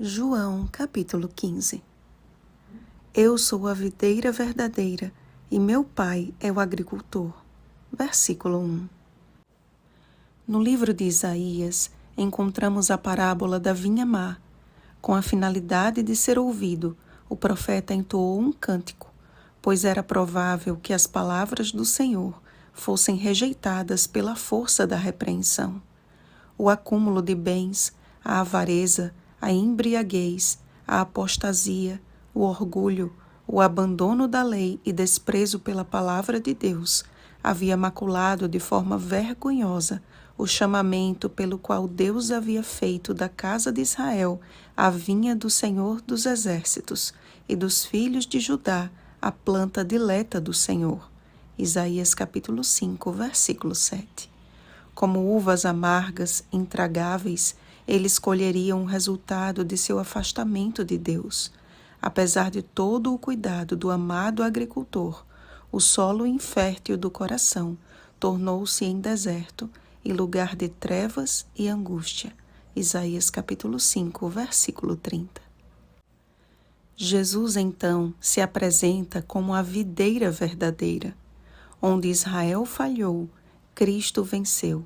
João, capítulo 15. Eu sou a videira verdadeira e meu pai é o agricultor. Versículo 1. No livro de Isaías, encontramos a parábola da vinha má. Com a finalidade de ser ouvido, o profeta entoou um cântico, pois era provável que as palavras do Senhor fossem rejeitadas pela força da repreensão. O acúmulo de bens, a avareza, a embriaguez, a apostasia, o orgulho, o abandono da lei e desprezo pela palavra de Deus havia maculado de forma vergonhosa o chamamento pelo qual Deus havia feito da casa de Israel a vinha do Senhor dos Exércitos e dos filhos de Judá a planta dileta do Senhor. Isaías capítulo 5, versículo 7. Como uvas amargas, intragáveis, eles colheriam o resultado de seu afastamento de Deus. Apesar de todo o cuidado do amado agricultor, o solo infértil do coração tornou-se em deserto e lugar de trevas e angústia. Isaías capítulo 5, versículo 30. Jesus, então, se apresenta como a videira verdadeira. Onde Israel falhou, Cristo venceu.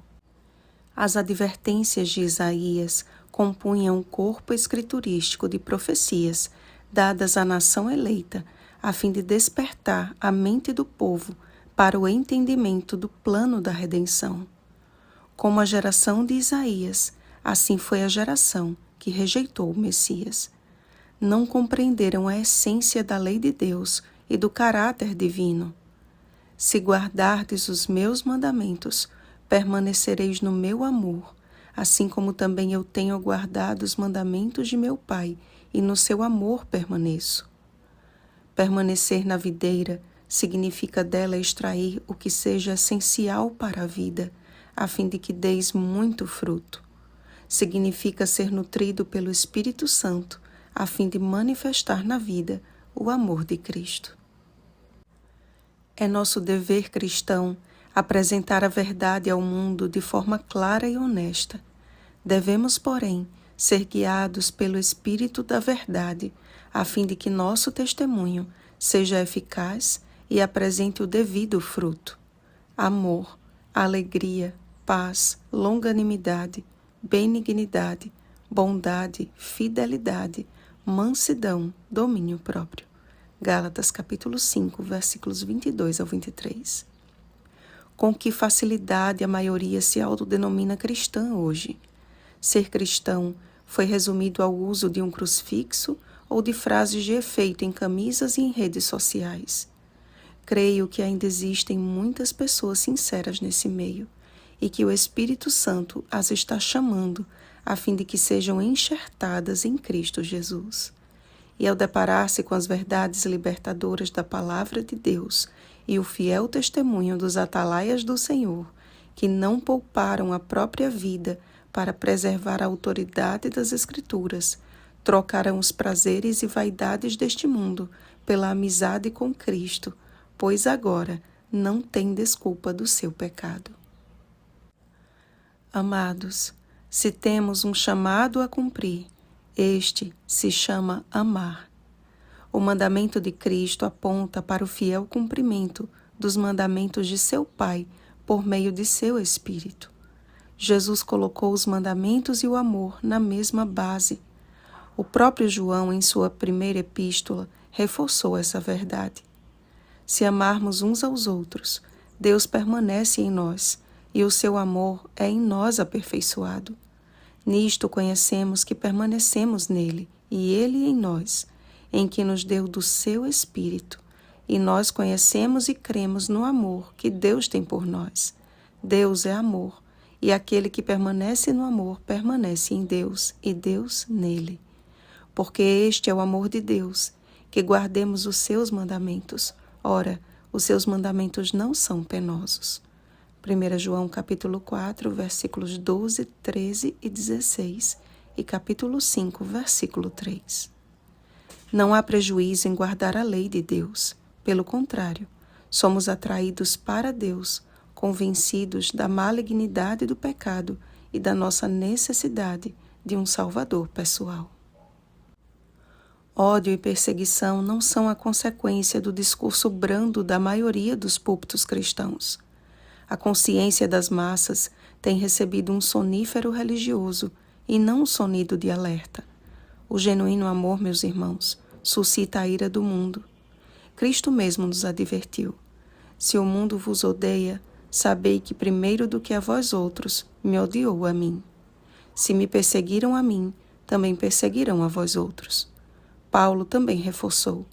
As advertências de Isaías compunham um corpo escriturístico de profecias dadas à nação eleita, a fim de despertar a mente do povo para o entendimento do plano da redenção. Como a geração de Isaías, assim foi a geração que rejeitou o Messias. Não compreenderam a essência da lei de Deus e do caráter divino. Se guardardes os meus mandamentos, permanecereis no meu amor, assim como também eu tenho guardado os mandamentos de meu Pai, e no seu amor permaneço. Permanecer na videira significa dela extrair o que seja essencial para a vida, a fim de que deis muito fruto. Significa ser nutrido pelo Espírito Santo, a fim de manifestar na vida o amor de Cristo. É nosso dever cristão apresentar a verdade ao mundo de forma clara e honesta. Devemos, porém, ser guiados pelo Espírito da verdade, a fim de que nosso testemunho seja eficaz e apresente o devido fruto: amor, alegria, paz, longanimidade, benignidade, bondade, fidelidade, mansidão, domínio próprio. Gálatas capítulo 5, versículos 22 ao 23. Com que facilidade a maioria se autodenomina cristã hoje. Ser cristão foi resumido ao uso de um crucifixo ou de frases de efeito em camisas e em redes sociais. Creio que ainda existem muitas pessoas sinceras nesse meio e que o Espírito Santo as está chamando a fim de que sejam enxertadas em Cristo Jesus. E ao deparar-se com as verdades libertadoras da Palavra de Deus e o fiel testemunho dos atalaias do Senhor, que não pouparam a própria vida para preservar a autoridade das Escrituras, trocarão os prazeres e vaidades deste mundo pela amizade com Cristo, pois agora não tem desculpa do seu pecado. Amados, se temos um chamado a cumprir, este se chama amar. O mandamento de Cristo aponta para o fiel cumprimento dos mandamentos de seu Pai por meio de seu Espírito. Jesus colocou os mandamentos e o amor na mesma base. O próprio João, em sua primeira epístola, reforçou essa verdade. Se amarmos uns aos outros, Deus permanece em nós e o seu amor é em nós aperfeiçoado. Nisto conhecemos que permanecemos nele e ele em nós, em que nos deu do seu Espírito, e nós conhecemos e cremos no amor que Deus tem por nós. Deus é amor, e aquele que permanece no amor permanece em Deus e Deus nele. Porque este é o amor de Deus, que guardemos os seus mandamentos. Ora, os seus mandamentos não são penosos. 1 João capítulo 4, versículos 12, 13 e 16 e capítulo 5, versículo 3. Não há prejuízo em guardar a lei de Deus. Pelo contrário, somos atraídos para Deus, convencidos da malignidade do pecado e da nossa necessidade de um Salvador pessoal. Ódio e perseguição não são a consequência do discurso brando da maioria dos púlpitos cristãos. A consciência das massas tem recebido um sonífero religioso e não um sonido de alerta. O genuíno amor, meus irmãos, suscita a ira do mundo. Cristo mesmo nos advertiu: se o mundo vos odeia, sabei que primeiro do que a vós outros me odiou a mim. Se me perseguiram a mim, também perseguirão a vós outros. Paulo também reforçou: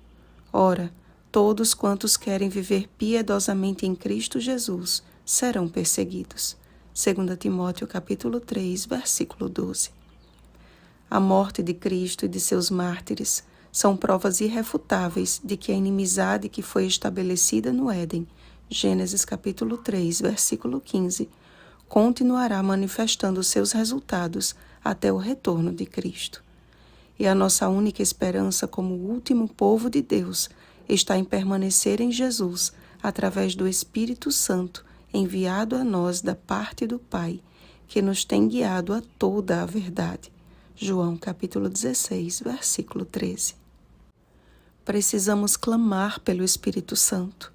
ora, todos quantos querem viver piedosamente em Cristo Jesus serão perseguidos. 2 Timóteo capítulo 3, versículo 12. A morte de Cristo e de seus mártires são provas irrefutáveis de que a inimizade que foi estabelecida no Éden, Gênesis capítulo 3, versículo 15, continuará manifestando seus resultados até o retorno de Cristo. E a nossa única esperança como último povo de Deus está em permanecer em Jesus através do Espírito Santo enviado a nós da parte do Pai, que nos tem guiado a toda a verdade. João capítulo 16, versículo 13. Precisamos clamar pelo Espírito Santo.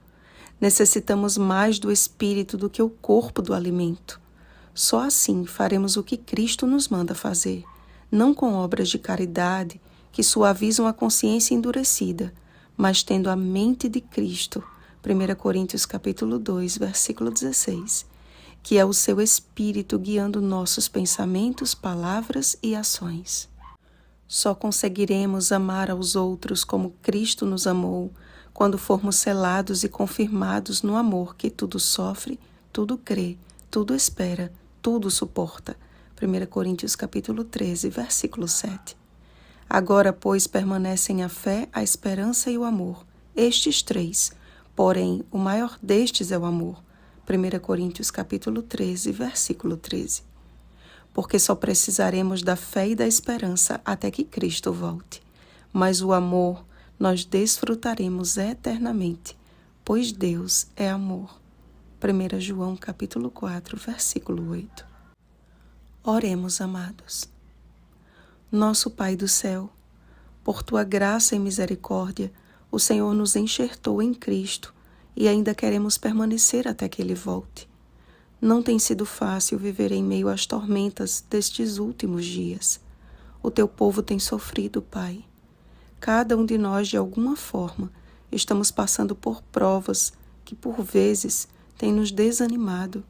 Necessitamos mais do Espírito do que o corpo do alimento. Só assim faremos o que Cristo nos manda fazer, não com obras de caridade que suavizam a consciência endurecida, mas tendo a mente de Cristo, 1 Coríntios capítulo 2, versículo 16, que é o seu Espírito guiando nossos pensamentos, palavras e ações. Só conseguiremos amar aos outros como Cristo nos amou, quando formos selados e confirmados no amor que tudo sofre, tudo crê, tudo espera, tudo suporta. 1 Coríntios capítulo 13, versículo 7. Agora, pois, permanecem a fé, a esperança e o amor, estes três, porém, o maior destes é o amor. 1 Coríntios capítulo 13, versículo 13. Porque só precisaremos da fé e da esperança até que Cristo volte. Mas o amor nós desfrutaremos eternamente, pois Deus é amor. 1 João capítulo 4, versículo 8. Oremos, amados. Nosso Pai do céu, por Tua graça e misericórdia, o Senhor nos enxertou em Cristo e ainda queremos permanecer até que Ele volte. Não tem sido fácil viver em meio às tormentas destes últimos dias. O Teu povo tem sofrido, Pai. Cada um de nós, de alguma forma, estamos passando por provas que, por vezes, têm nos desanimado,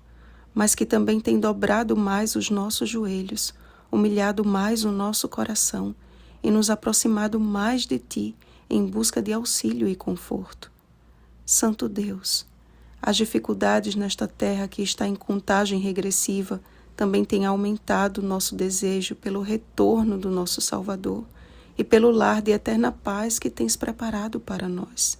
mas que também têm dobrado mais os nossos joelhos, humilhado mais o nosso coração e nos aproximado mais de Ti em busca de auxílio e conforto. Santo Deus, as dificuldades nesta terra que está em contagem regressiva também têm aumentado o nosso desejo pelo retorno do nosso Salvador e pelo lar de eterna paz que Tens preparado para nós.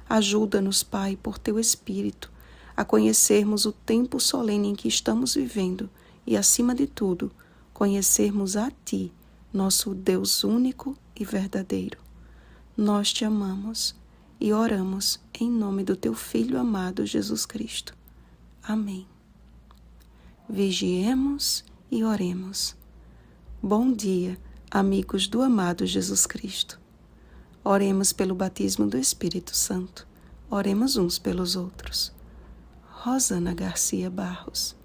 Ajuda-nos, Pai, por Teu Espírito, a conhecermos o tempo solene em que estamos vivendo e, acima de tudo, conhecermos a Ti, nosso Deus único e verdadeiro. Nós Te amamos e oramos em nome do Teu Filho amado Jesus Cristo. Amém. Vigiemos e oremos. Bom dia, amigos do amado Jesus Cristo. Oremos pelo batismo do Espírito Santo. Oremos uns pelos outros. Rosana Garcia Barros.